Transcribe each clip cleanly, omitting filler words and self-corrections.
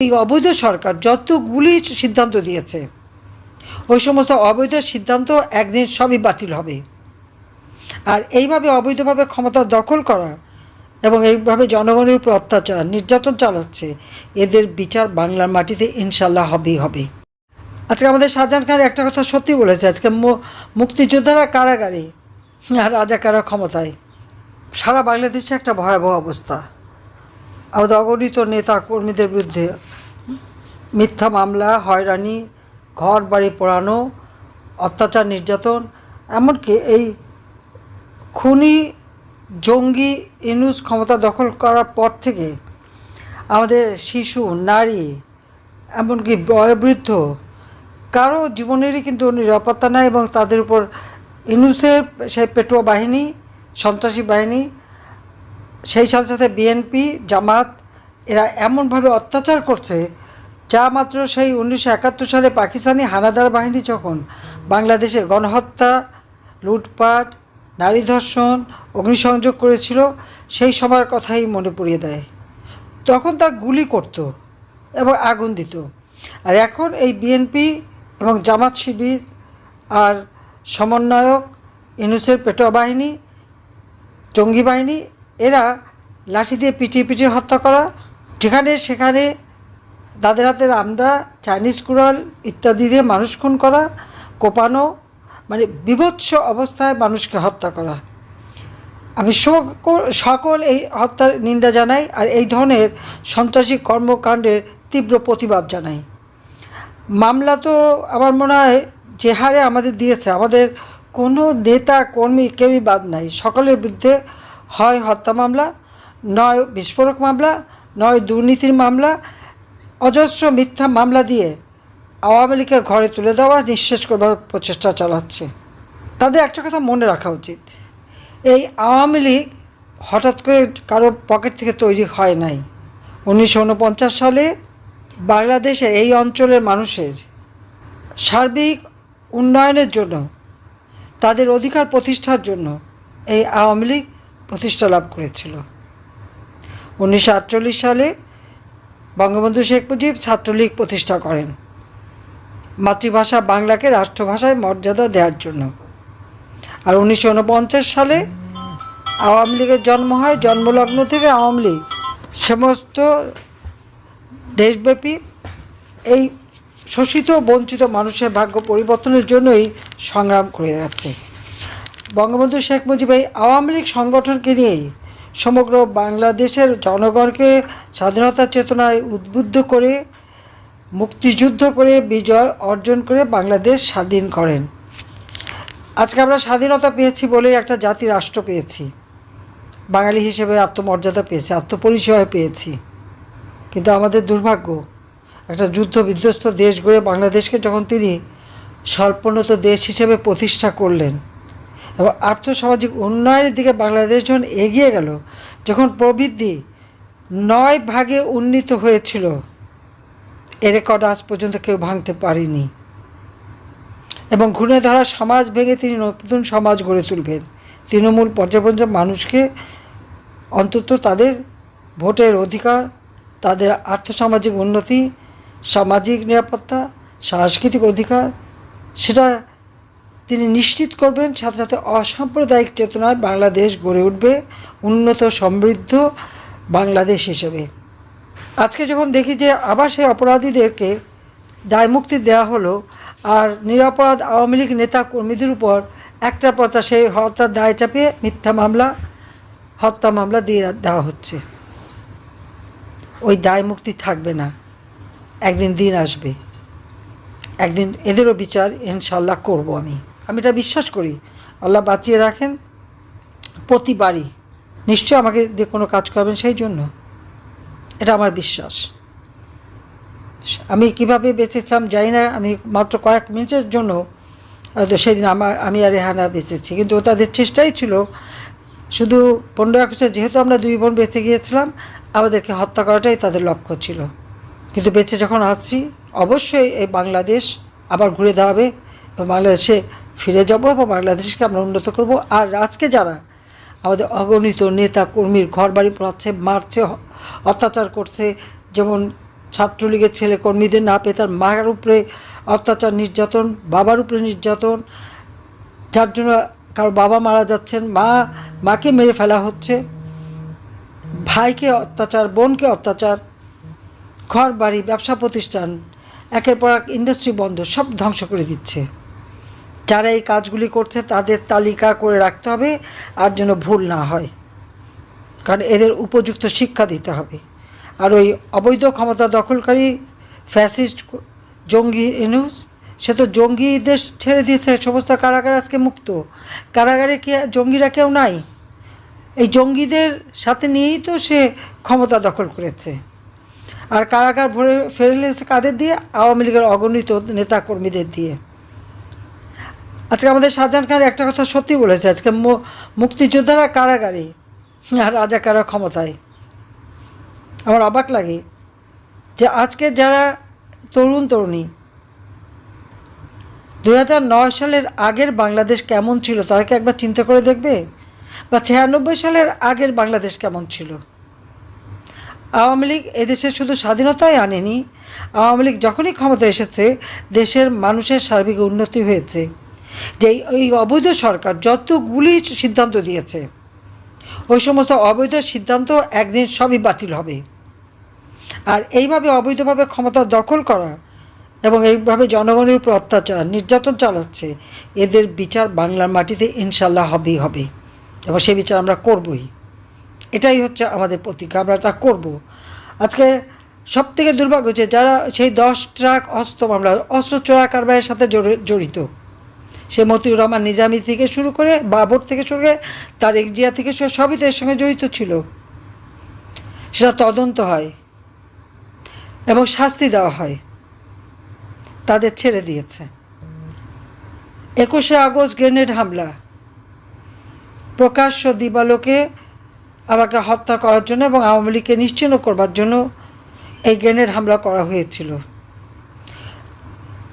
এই অবৈধ সরকার যতগুলি সিদ্ধান্ত দিয়েছে, ওই সমস্ত অবৈধ সিদ্ধান্ত একদিন সবই বাতিল হবে। আর এইভাবে অবৈধভাবে ক্ষমতা দখল করা এবং এইভাবে জনগণের উপর অত্যাচার নির্যাতন চালাচ্ছে, এদের বিচার বাংলার মাটিতে ইনশাল্লাহ হবেই হবে। আজকে আমাদের শাহজাহান খান একটা কথা সত্যি বলেছে, আজকে মুক্তিযোদ্ধারা কারাগারে আর রাজাকাররা ক্ষমতায়। সারা বাংলাদেশে একটা ভয়াবহ অবস্থা। আমাদের অগণিত নেতা কর্মীদের বিরুদ্ধে মিথ্যা মামলা, হয়রানি, ঘর বাড়ি পোড়ানো, অত্যাচার নির্যাতন, এমনকি এই খুনি জঙ্গি ইউনূস ক্ষমতা দখল করার পর থেকে আমাদের শিশু, নারী, এমনকি বয়োবৃদ্ধ কারো জীবনেরই কিন্তু নিরাপত্তা নাই। এবং তাদের উপর ইউনূসের সেই পেটোয়া বাহিনী, সন্ত্রাসী বাহিনী, সেই সাথে সাথে বিএনপি, জামাত, এরা এমনভাবে অত্যাচার করছে যা মাত্র সেই 1971 সালে পাকিস্তানি হানাদার বাহিনী যখন বাংলাদেশে গণহত্যা, লুটপাট, নারী ধর্ষণ, অগ্নিসংযোগ করেছিল, সেই সময়ের কথাই মনে পড়িয়ে দেয়। তখন তা গুলি করত এবং আগুন দিত। আর এখন এই বিএনপি এবং জামাত শিবির আর সমন্বয়ক ইউনূসের পেটোয়া বাহিনী, জঙ্গি বাহিনী, এরা লাঠি দিয়ে পিটিয়ে পিটিয়ে হত্যা করা, যেখানে সেখানে তাদের হাতের আমদা, চাইনিজ কুড়াল ইত্যাদি দিয়ে মানুষ খুন করা, কোপানো, মানে বিভৎস অবস্থায় মানুষকে হত্যা করা। আমি সকল এই হত্যার নিন্দা জানাই আর এই ধরনের সন্ত্রাসী কর্মকাণ্ডের তীব্র প্রতিবাদ জানাই। মামলা তো আমার মনে হয় যে হারে আমাদের দিয়েছে, আমাদের কোনো নেতা কর্মী কেউই বাদ নাই। সকলের বিরুদ্ধে হয় হত্যা মামলা, নয় বিস্ফোরক মামলা, নয় দুর্নীতির মামলা, অজস্র মিথ্যা মামলা দিয়ে আওয়ামী লীগকে ঘরে তুলে দেওয়া, নিঃশেষ করবার প্রচেষ্টা চালাচ্ছে। তাদের একটা কথা মনে রাখা উচিত, এই আওয়ামী লীগ হঠাৎ করে কারো পকেট থেকে তৈরি হয় নাই। 1949 সালে বাংলাদেশে এই অঞ্চলের মানুষের সার্বিক উন্নয়নের জন্য, তাদের অধিকার প্রতিষ্ঠার জন্য এই আওয়ামী লীগ প্রতিষ্ঠা লাভ করেছিল। 1948 সালে বঙ্গবন্ধু শেখ মুজিব ছাত্রলীগ প্রতিষ্ঠা করেন মাতৃভাষা বাংলাকে রাষ্ট্রভাষায় মর্যাদা দেওয়ার জন্য। আর 1949 সালে আওয়ামী লীগের জন্ম হয়। জন্মলগ্ন থেকে আওয়ামী লীগ সমস্ত দেশব্যাপী এই শোষিত বঞ্চিত মানুষের ভাগ্য পরিবর্তনের জন্যই সংগ্রাম করে যাচ্ছে। বঙ্গবন্ধু শেখ মুজিব এই আওয়ামী লীগ সংগঠনকে নিয়েই সমগ্র বাংলাদেশের জনগণকে স্বাধীনতার চেতনায় উদ্বুদ্ধ করে, মুক্তিযুদ্ধ করে, বিজয় অর্জন করে বাংলাদেশ স্বাধীন করেন। আজকে আমরা স্বাধীনতা পেয়েছি বলেই একটা জাতি রাষ্ট্র পেয়েছি, বাঙালি হিসেবে আত্মমর্যাদা পেয়েছি, আত্মপরিচয় পেয়েছি। কিন্তু আমাদের দুর্ভাগ্য, একটা যুদ্ধ বিধ্বস্ত দেশ গড়ে বাংলাদেশকে যখন তিনি স্বল্পোন্নত দেশ হিসেবে প্রতিষ্ঠা করলেন এবং আর্থসামাজিক উন্নয়নের দিকে বাংলাদেশ যখন এগিয়ে গেল, যখন প্রবৃদ্ধি 9 ভাগে উন্নীত হয়েছিল, এ রেকর্ড আজ পর্যন্ত কেউ ভাঙতে পারেনি। এবং ঘুরে ধরা সমাজ ভেঙে তিনি নতুন সমাজ গড়ে তুলবেন। তৃণমূল পর্যায়ে পর্যন্ত মানুষকে অন্তত তাদের ভোটের অধিকার, তাদের আর্থসামাজিক উন্নতি, সামাজিক নিরাপত্তা, সাংস্কৃতিক অধিকার, সেটা তিনি নিশ্চিত করবেন। সাথে সাথে অসাম্প্রদায়িক চেতনায় বাংলাদেশ গড়ে উঠবে উন্নত সমৃদ্ধ বাংলাদেশ হিসেবে। আজকে যখন দেখি যে আবার সেই অপরাধীদেরকে দায়মুক্তি দেওয়া হলো আর নিরপরাধ আওয়ামী লীগ নেতা কর্মীদের উপর একটা পথা সেই হত্যার দায় চাপিয়ে মিথ্যা মামলা, হত্যা মামলা দিয়ে দেওয়া হচ্ছে, ওই দায় মুক্তি থাকবে না। একদিন দিন আসবে, একদিন এদেরও বিচার ইনশাল্লাহ করব। আমি এটা বিশ্বাস করি। আল্লাহ বাঁচিয়ে রাখেন, প্রতিবারই নিশ্চয় আমাকে দিয়ে কোনো কাজ করবেন, সেই জন্য এটা আমার বিশ্বাস। আমি কিভাবে বেঁচেছিলাম জানি না, আমি মাত্র কয়েক মিনিটের জন্য হয়তো সেদিন আমি আর রেহানা বেঁচেছি, কিন্তু তাদের চেষ্টাই ছিল শুধু 15 আগস্টে যেহেতু আমরা 2 বোন বেঁচে গিয়েছিলাম, আমাদেরকে হত্যা করাটাই তাদের লক্ষ্য ছিল। কিন্তু বেঁচে যখন আসছি, অবশ্যই এই বাংলাদেশ আবার ঘুরে দাঁড়াবে এবং বাংলাদেশে ফিরে যাব এবং বাংলাদেশকে আমরা উন্নত করব। আর আজকে যারা আমাদের অগণিত নেতা কর্মীর ঘর বাড়ি পোড়াচ্ছে, মারছে, অত্যাচার করছে, যেমন ছাত্রলীগের ছেলে কর্মীদের না পেয়ে তার মার উপরে অত্যাচার নির্যাতন, বাবার উপরে নির্যাতন, যার জন্য কারো বাবা মারা যাচ্ছেন, মাকে মেরে ফেলা হচ্ছে, ভাইকে অত্যাচার, বোনকে অত্যাচার, ঘর বাড়ি ব্যবসা প্রতিষ্ঠান একের পর এক ইন্ডাস্ট্রি বন্ধ, সব ধ্বংস করে দিচ্ছে। যারা এই কাজগুলি করছে তাদের তালিকা করে রাখতে হবে আর যেন ভুল না হয়, কারণ এদের উপযুক্ত শিক্ষা দিতে হবে। আর ওই অবৈধ ক্ষমতা দখলকারী ফ্যাসিস্ট জঙ্গি ইউনূস, সে তো জঙ্গিদের ছেড়ে দিয়েছে, সমস্ত কারাগার আজকে মুক্ত। কারাগারে কে জঙ্গিরা কেউ নাই, এই জঙ্গিদের সাথে নিয়েই তো সে ক্ষমতা দখল করেছে। আর কারাগার ভরে ফেলেছে কাদের দিয়ে? আওয়ামী লীগের অগণিত নেতাকর্মীদের দিয়ে। আজকে আমাদের শাহজাহান খান একটা কথা সত্যি বলেছে, আজকে মুক্তিযোদ্ধারা কারাগারে আর রাজাকাররা ক্ষমতায়। আমার অবাক লাগে যে আজকে যারা তরুণ তরুণী 2009 সালের আগের বাংলাদেশ কেমন ছিল তারা কি একবার চিন্তা করে দেখবে? বা 96 সালের আগের বাংলাদেশ কেমন ছিল? আওয়ামী লীগ এদেশে শুধু স্বাধীনতাই আনেনি, আওয়ামী লীগ যখনই ক্ষমতা এসেছে দেশের মানুষের সার্বিক উন্নতি হয়েছে। যে এই অবৈধ সরকার যতগুলি সিদ্ধান্ত দিয়েছে, ওই সমস্ত অবৈধ সিদ্ধান্ত একদিন সবই বাতিল হবে। আর এইভাবে অবৈধভাবে ক্ষমতা দখল করা এবং এইভাবে জনগণের উপর অত্যাচার নির্যাতন চালাচ্ছে, এদের বিচার বাংলার মাটিতে ইনশাল্লাহ হবেই হবে, এবং সেই বিচার আমরা করবই। এটাই হচ্ছে আমাদের প্রতিজ্ঞা, আমরা তা করব। আজকে সব থেকে দুর্ভাগ্য যে যারা সেই 10 ট্রাক অস্ত্র মামলা, অস্ত্র চোরা কারবারের সাথে জড়িত, সে মতিউর রহমান নিজামী থেকে শুরু করে, বাবর থেকে শুরু করে, তারেক জিয়া থেকে সবই তো এর সঙ্গে জড়িত ছিল। সেটা তদন্ত হয় এবং শাস্তি দেওয়া হয়, তাদের ছেড়ে দিয়েছে। 21শে আগস্ট গ্রেনেড হামলা, প্রকাশ্য দিবালোকে আমাকে হত্যা করার জন্য এবং আওয়ামী লীগকে নিশ্চিহ্ন করবার জন্য এই গ্রেনেড হামলা করা হয়েছিল।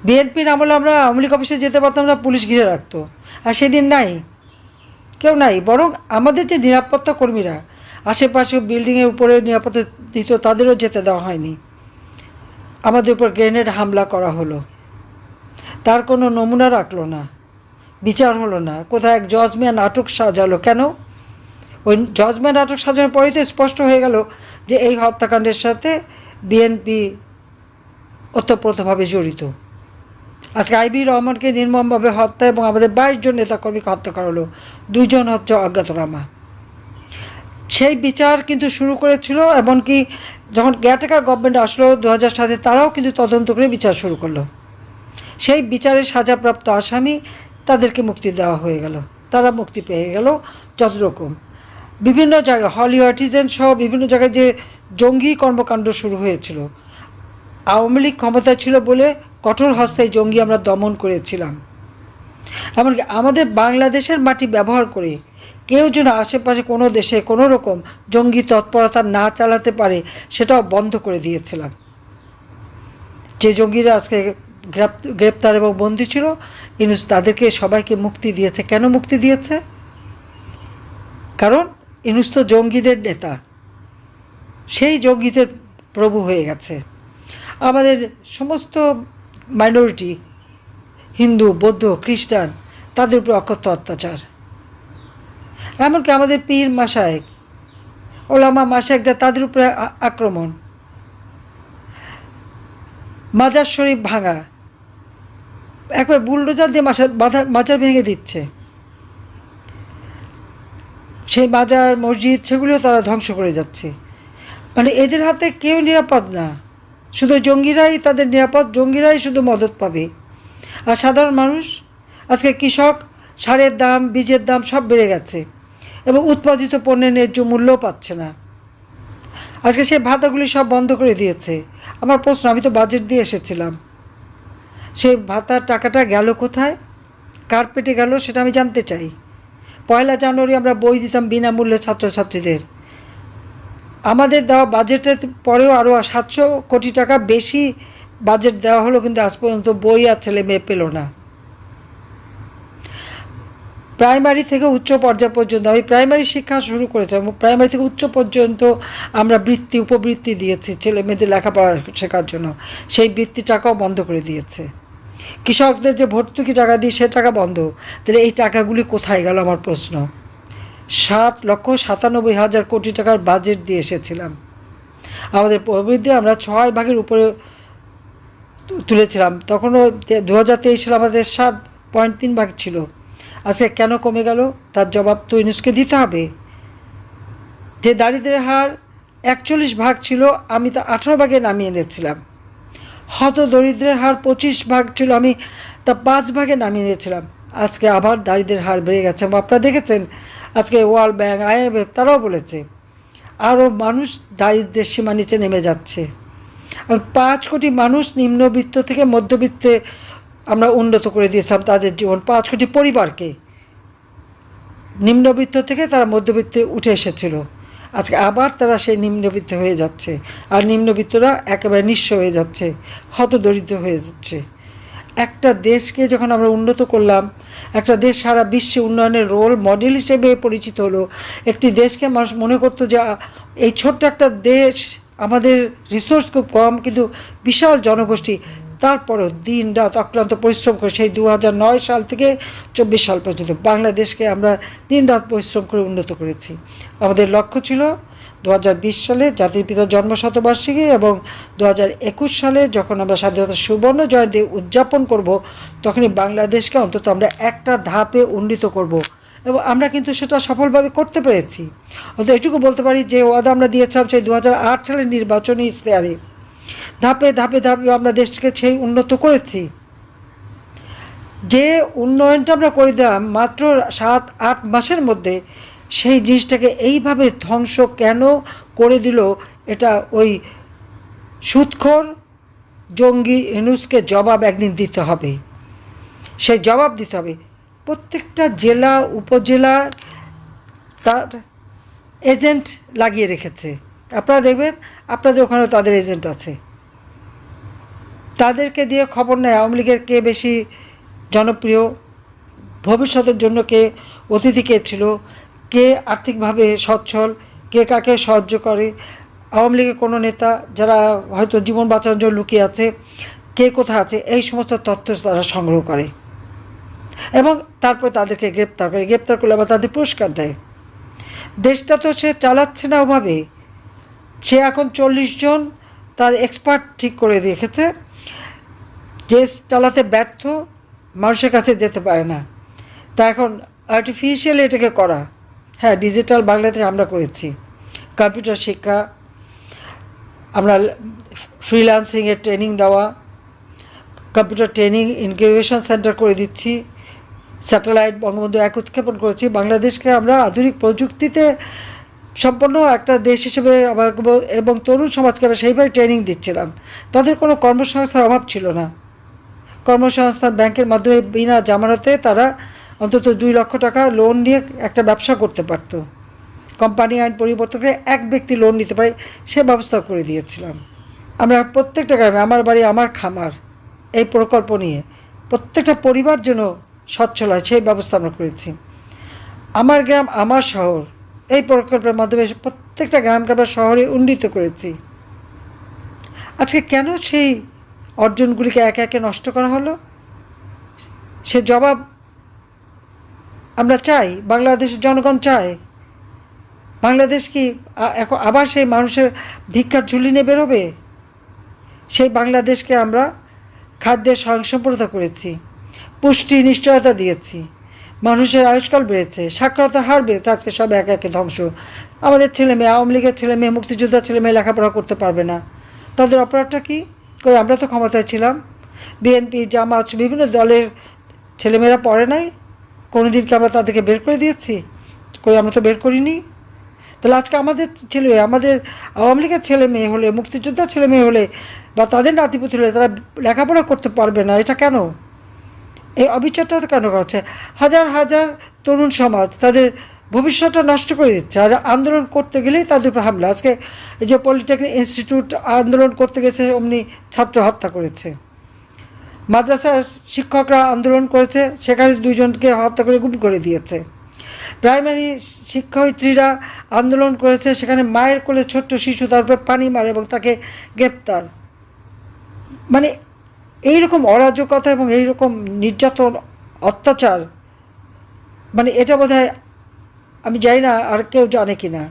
বিএনপির আমলে আমরা আওয়ামী লীগ অফিসে যেতে পারতাম না, পুলিশ ঘিরে রাখতো। আর সেদিন নাই, কেউ নাই, বরং আমাদের যে নিরাপত্তা কর্মীরা আশেপাশে বিল্ডিংয়ের উপরে নিরাপত্তা দিত তাদেরও যেতে দেওয়া হয়নি। আমাদের উপর গ্রেনেড হামলা করা হলো, তার কোনো নমুনা রাখলো না, বিচার হলো না। কোথায় এক জজ মিয়া নাটক সাজালো, কেন? ওই জজ মিয়া নাটক সাজানোর পরেই তো স্পষ্ট হয়ে গেল যে এই হত্যাকাণ্ডের সাথে বিএনপি ওতপ্রোতভাবে জড়িত। আজকে আইবি রহমানকে নির্মমভাবে হত্যা এবং আমাদের 22 জন নেতাকর্মীকে হত্যা করা হলো, 2 জন হচ্ছে অজ্ঞাতনামা। সেই বিচার কিন্তু শুরু করেছিল, এমনকি যখন কেয়ারটেকার গভর্নমেন্ট আসলো 2000 সালে, তারাও কিন্তু তদন্ত করে বিচার শুরু করলো। সেই বিচারের সাজাপ্রাপ্ত আসামি তাদেরকে মুক্তি দেওয়া হয়ে গেল, তারা মুক্তি পেয়ে গেল। যত রকম বিভিন্ন জায়গায় হলি আর্টিজেন সহ বিভিন্ন জায়গায় যে জঙ্গি কর্মকাণ্ড শুরু হয়েছিল, আওয়ামী লীগ ক্ষমতা ছিল বলে কঠোর হস্তে জঙ্গি আমরা দমন করেছিলাম। এমনকি আমাদের বাংলাদেশের মাটি ব্যবহার করে কেউ যেন আশেপাশে কোনো দেশে কোনো রকম জঙ্গি তৎপরতা না চালাতে পারে সেটাও বন্ধ করে দিয়েছিলাম। যে জঙ্গিরা আজকে গ্রেপ্তার এবং বন্দী ছিল, ইউনূস তাদেরকে সবাইকে মুক্তি দিয়েছে। কেন মুক্তি দিয়েছে? কারণ ইউনূস তো জঙ্গিদের নেতা, সেই জঙ্গিদের প্রভু হয়ে গেছে। আমাদের সমস্ত মাইনরিটি, হিন্দু, বৌদ্ধ, খ্রিস্টান, তাদের উপর অকথ্য অত্যাচার। এমনকি আমাদের পীর মাশায়েখ, ওলামা মাশায়েখরা, তাদের উপরে আক্রমণ, মাজার শরীফ ভাঙা, একবার বুলডোজার দিয়ে মাজার ভেঙে দিচ্ছে। সেই মাজার মসজিদ সেগুলিও তারা ধ্বংস করে যাচ্ছে। মানে এদের হাতে কেউ নিরাপদ না, শুধু জঙ্গিরাই তাদের নিরাপদ, জঙ্গিরাই শুধু মদত পাবে। আর সাধারণ মানুষ, আজকে কৃষক, সারের দাম, বীজের দাম সব বেড়ে গেছে এবং উৎপাদিত পণ্যের ন্যায্য মূল্যও পাচ্ছে না। আজকে সেই ভাতাগুলি সব বন্ধ করে দিয়েছে। আমার প্রশ্ন, আমি তো বাজেট দিয়ে এসেছিলাম, সেই ভাতার টাকাটা গেল কোথায়, কার পেটে গেল সেটা আমি জানতে চাই। 1 জানুয়ারি আমরা বই দিতাম বিনামূল্যে ছাত্রছাত্রীদের, আমাদের দেওয়া বাজেটের পরেও আরও 700 কোটি টাকা বেশি বাজেট দেওয়া হলো, কিন্তু আজ পর্যন্ত বই আর ছেলে মেয়ে পেল না। প্রাইমারি থেকে উচ্চ পর্যায় পর্যন্ত আমি প্রাইমারি শিক্ষা শুরু করেছিলাম, প্রাইমারি থেকে উচ্চ পর্যন্ত আমরা বৃত্তি উপবৃত্তি দিয়েছি ছেলে মেয়েদের লেখাপড়া শেখার জন্য, সেই বৃত্তি টাকাও বন্ধ করে দিয়েছে। কৃষকদের যে ভর্তুকি টাকা দিই সে টাকা বন্ধ, তাহলে এই টাকাগুলি কোথায় গেল আমার প্রশ্ন। 7,97,000 কোটি টাকার বাজেট দিয়ে এসেছিলাম, আমাদের প্রবৃদ্ধি আমরা 6 ভাগের উপরে তুলেছিলাম, তখনও 2023 সালে আমাদের 7.3 ভাগ ছিল। আজকে কেন কমে গেল তার জবাব তো ইউনুসকে দিতে হবে। যে দারিদ্র্যের হার 41 ভাগ ছিল আমি তা 18 ভাগে নামিয়ে এনেছিলাম। হত দরিদ্রের হার 25 ভাগ ছিল, আমি তা 5 ভাগে নামিয়ে এনেছিলাম। আজকে আবার দারিদ্র্যের হার বেড়ে গেছে। আপনারা দেখেছেন আজকে ওয়ার্ল্ড ব্যাংক, IMF তারাও বলেছে আরও মানুষ দারিদ্র্যের সীমা নিচে নেমে যাচ্ছে। 5 কোটি মানুষ নিম্নবিত্ত থেকে মধ্যবিত্তে আমরা উন্নত করে দিয়েছিলাম তাদের জীবন। 5 কোটি পরিবারকে নিম্নবিত্ত থেকে তারা মধ্যবিত্তে উঠে এসেছিল, আজকে আবার তারা সেই নিম্নবিত্ত হয়ে যাচ্ছে, আর নিম্নবিত্তরা একেবারে নিঃস্ব হয়ে যাচ্ছে, হতদরিদ্র হয়ে যাচ্ছে। একটা দেশকে যখন আমরা উন্নত করলাম, একটা দেশ সারা বিশ্বে উন্নয়নের রোল মডেল হিসেবে পরিচিত হলো, একটি দেশকে মানুষ মনে করতো যে এই ছোট্ট একটা দেশ, আমাদের রিসোর্স খুব কম কিন্তু বিশাল জনগোষ্ঠী, তারপরেও দিন রাত অক্লান্ত পরিশ্রম করে সেই 2009 সাল থেকে 24 সাল পর্যন্ত বাংলাদেশকে আমরা দিন রাত পরিশ্রম করে উন্নত করেছি। আমাদের লক্ষ্য ছিল 2020 সালে জাতির পিতার জন্মশতবার্ষিকী এবং 2021 সালে যখন আমরা স্বাধীনতার সুবর্ণ জয়ন্তী উদযাপন করব, তখনই বাংলাদেশকে অন্তত আমরা একটা ধাপে উন্নীত করব, এবং আমরা কিন্তু সেটা সফলভাবে করতে পেরেছি। অন্তত এটুকু বলতে পারি যে ওয়াদা আমরা দিয়েছিলাম সেই 2008 সালের নির্বাচনী ইশতেহারে, ধাপে ধাপে ধাপে আমরা দেশকে সেই উন্নত করেছি। যে উন্নয়নটা আমরা করে দিলাম মাত্র 7-8 মাসের মধ্যে, সেই জিনিসটাকে এইভাবে ধ্বংস কেন করে দিল, এটা ওই সুদখোর জঙ্গি ইউনূসকে জবাব একদিন দিতে হবে। সেই জবাব দিতে হবে। প্রত্যেকটা জেলা উপজেলা তার এজেন্ট লাগিয়ে রেখেছে। আপনারা দেখবেন আপনাদের ওখানেও তাদের এজেন্ট আছে, তাদেরকে দিয়ে খবর নেয় আওয়ামী লীগের কে বেশি জনপ্রিয়, ভবিষ্যতের জন্য কে অতিথি কে ছিল, কে আর্থিকভাবে সচ্ছল, কে কাকে সাহায্য করে, আওয়ামী লীগের কোনো নেতা যারা হয়তো জীবন বাঁচানোর জন্য লুকিয়ে আছে, কে কোথায় আছে, এই সমস্ত তথ্য তারা সংগ্রহ করে এবং তারপর তাদেরকে গ্রেপ্তার করে। গ্রেপ্তার করলে আবার তাদের পুরস্কার দেয়। দেশটা তো সে চালাচ্ছে না ওভাবে, সে এখন 40 জন তার এক্সপার্ট ঠিক করে রেখেছে, যে চালাতে ব্যর্থ মানুষের কাছে যেতে পারে না, তা এখন আর্টিফিশিয়াল এটাকে করা। হ্যাঁ, ডিজিটাল বাংলাদেশ আমরা করেছি, কম্পিউটার শিক্ষা, আমরা ফ্রিল্যান্সিংয়ের ট্রেনিং দেওয়া, কম্পিউটার ট্রেনিং ইনকিউবেশন সেন্টার করে দিচ্ছি, স্যাটেলাইট বঙ্গবন্ধু 1 উৎক্ষেপণ করেছি। বাংলাদেশকে আমরা আধুনিক প্রযুক্তিতে সম্পন্ন একটা দেশ হিসেবে এবং তরুণ সমাজকে আমরা সেইভাবে ট্রেনিং দিচ্ছিলাম। তাদের কোনো কর্মসংস্থার অভাব ছিল না। কর্মসংস্থান ব্যাংকের মাধ্যমে বিনা জামানতে তারা অন্তত 2 লক্ষ টাকা লোন নিয়ে একটা ব্যবসা করতে পারত। কোম্পানি আইন পরিবর্তন করে এক ব্যক্তি লোন নিতে পারে, সে ব্যবস্থা করে দিয়েছিলাম। আমরা প্রত্যেকটা গ্রামে আমার বাড়ি আমার খামার এই প্রকল্প নিয়ে প্রত্যেকটা পরিবার যেন সচ্ছল হয় সেই ব্যবস্থা আমরা করেছি। আমার গ্রাম আমার শহর এই প্রকল্পের মাধ্যমে প্রত্যেকটা গ্রামকে আমরা শহরে উন্নীত করেছি। আজকে কেন সেই অর্জনগুলিকে একে একে নষ্ট করা হলো, সে জবাব আমরা চাই, বাংলাদেশের জনগণ চায়। বাংলাদেশ কি এখন আবার সেই মানুষের ভিক্ষার ঝুলি নিয়ে বেরোবে? সেই বাংলাদেশকে আমরা খাদ্যের স্বয়ংসম্পূর্ণতা করেছি, পুষ্টি নিশ্চয়তা দিয়েছি, মানুষের আয়ুষ্কাল বেড়েছে, সাক্ষরতার হার বেড়েছে। আজকে সব একে একে ধ্বংস। আমাদের ছেলেমেয়ে, আওয়ামী লীগের ছেলেমেয়ে, মুক্তিযোদ্ধার ছেলেমেয়ে লেখাপড়া করতে পারবে না। তাদের অপরাধটা কি? কই আমরা তো ক্ষমতায় ছিলাম, বিএনপি জামাত বিভিন্ন দলের ছেলেমেয়েরা পড়ে নাই, কোনো দিনকে আমরা তাদেরকে বের করে দিয়েছি? কই আমরা তো বের করিনি। তাহলে আজকে আমাদের ছেলে, আমাদের আওয়ামী লীগের ছেলে মেয়ে হলে, মুক্তিযোদ্ধার ছেলে মেয়ে হলে বা তাদের নাতিপুতি হলে তারা লেখাপড়া করতে পারবে না, এটা কেন? এই অবিচারটা তো কেন করছে? হাজার হাজার তরুণ সমাজ তাদের ভবিষ্যৎটা নষ্ট করে দিচ্ছে, আর আন্দোলন করতে গেলেই তাদের উপর হামলা। আজকে এই যে পলিটেকনিক ইনস্টিটিউট আন্দোলন করতে গেছে অমনি ছাত্র হত্যা করেছে। মাদ্রাসার শিক্ষকরা আন্দোলন করেছে, সেখানে 2 জনকে হত্যা করে গুম করে দিয়েছে। প্রাইমারি শিক্ষয়িত্রীরা আন্দোলন করেছে, সেখানে মায়ের কোলে ছোট্ট শিশু, তারপরে পানি মারে এবং তাকে গ্রেপ্তার। মানে এইরকম অরাজকতা এবং এইরকম নির্যাতন, অত্যাচার, মানে এটা বোধহয় আমি জানি না আর কেউ জানে কি না।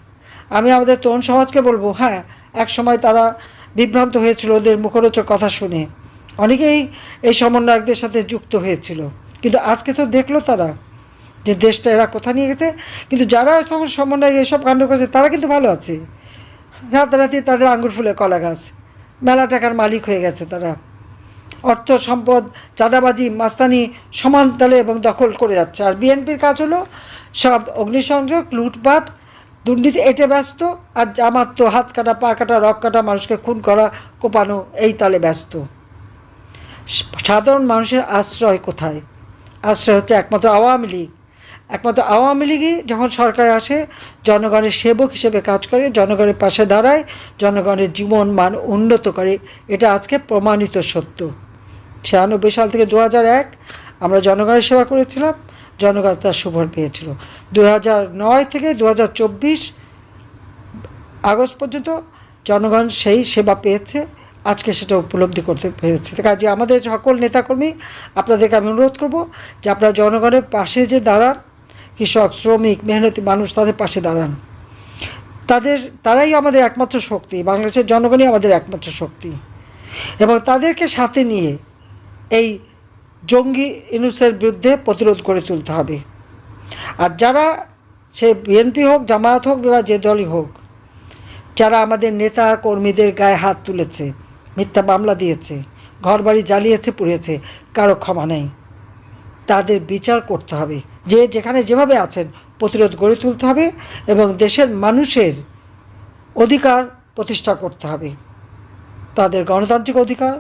আমি আমাদের তরুণ সমাজকে বলবো, হ্যাঁ, এক সময় তারা বিভ্রান্ত হয়েছিল ওদের মুখরোচক কথা শুনে, অনেকেই এই সমন্বয়কদের সাথে যুক্ত হয়েছিল, কিন্তু আজকে তো দেখলো তারা যে দেশটা এরা কোথা নিয়ে গেছে। কিন্তু যারা সমন্বয় এইসব কাণ্ড করেছে তারা কিন্তু ভালো আছে, রাতারাতি তাদের আঙ্গুর ফুলে কলা গাছ, মেলা টাকার মালিক হয়ে গেছে তারা, অর্থ সম্পদ, চাঁদাবাজি, মাস্তানি সমান তালে এবং দখল করে যাচ্ছে। আর বিএনপির কাজ হলো সব অগ্নিসংযোগ, লুটপাট, দুর্নীতি, এটে ব্যস্ত। আর জামাত তো হাত কাটা, পা কাটা, রক কাটা, মানুষকে খুন করা, কোপানো, এই তালে ব্যস্ত। সাধারণ মানুষের আশ্রয় কোথায়? আশ্রয় হচ্ছে একমাত্র আওয়ামী লীগ। একমাত্র আওয়ামী লীগই যখন সরকারে আসে জনগণের সেবক হিসেবে কাজ করে, জনগণের পাশে দাঁড়ায়, জনগণের জীবন মান উন্নত করে। এটা আজকে প্রমাণিত সত্য। 96 সাল থেকে 2001 আমরা জনগণের সেবা করেছিলাম, জনগণ তার সুফল পেয়েছিল। 2009 থেকে 2024 আগস্ট পর্যন্ত জনগণ সেই সেবা পেয়েছে, আজকে সেটা উপলব্ধি করতে পেরেছে। কাজে আমাদের সকল নেতাকর্মী, আপনাদেরকে আমি অনুরোধ করব যে আপনারা জনগণের পাশে যে দাঁড়ান, কৃষক, শ্রমিক, মেহনতি মানুষ, তাদের পাশে দাঁড়ান। তারাই আমাদের একমাত্র শক্তি, বাংলাদেশের জনগণই আমাদের একমাত্র শক্তি। এবং তাদেরকে সাথে নিয়ে এই জঙ্গি ইউনূসের বিরুদ্ধে প্রতিরোধ গড়ে তুলতে হবে। আর যারা, সে বিএনপি হোক, জামায়াত হোক বা যে দলই হোক, যারা আমাদের নেতা কর্মীদের গায়ে হাত তুলেছে, মিথ্যা মামলা দিয়েছে, ঘরবাড়ি জ্বালিয়েছে, পুড়িয়েছে, কারো ক্ষমা নেই। তাদের বিচার করতে হবে। যে যেখানে যেভাবে আছেন প্রতিরোধ গড়ে তুলতে হবে এবং দেশের মানুষের অধিকার প্রতিষ্ঠা করতে হবে। তাদের গণতান্ত্রিক অধিকার,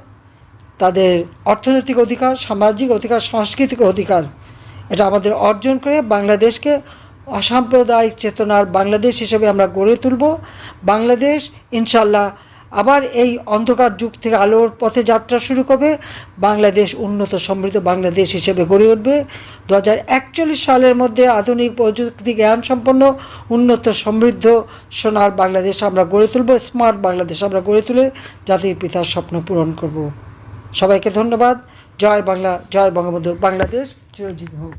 তাদের অর্থনৈতিক অধিকার, সামাজিক অধিকার, সাংস্কৃতিক অধিকার, এটা আমাদের অর্জন করে বাংলাদেশকে অসাম্প্রদায়িক চেতনার বাংলাদেশ হিসেবে আমরা গড়ে তুলব। বাংলাদেশ ইনশাল্লাহ আবার এই অন্ধকার যুগ থেকে আলোর পথে যাত্রা শুরু করবে। বাংলাদেশ উন্নত সমৃদ্ধ বাংলাদেশ হিসেবে গড়ে উঠবে। 2041 সালের মধ্যে আধুনিক প্রযুক্তি জ্ঞান সম্পন্ন উন্নত সমৃদ্ধ সোনার বাংলাদেশ আমরা গড়ে তুলব, স্মার্ট বাংলাদেশ আমরা গড়ে তুলে জাতির পিতার স্বপ্ন পূরণ করব। সবাইকে ধন্যবাদ। জয় বাংলা, জয় বঙ্গবন্ধু। বাংলাদেশ চিরজীবী হোক।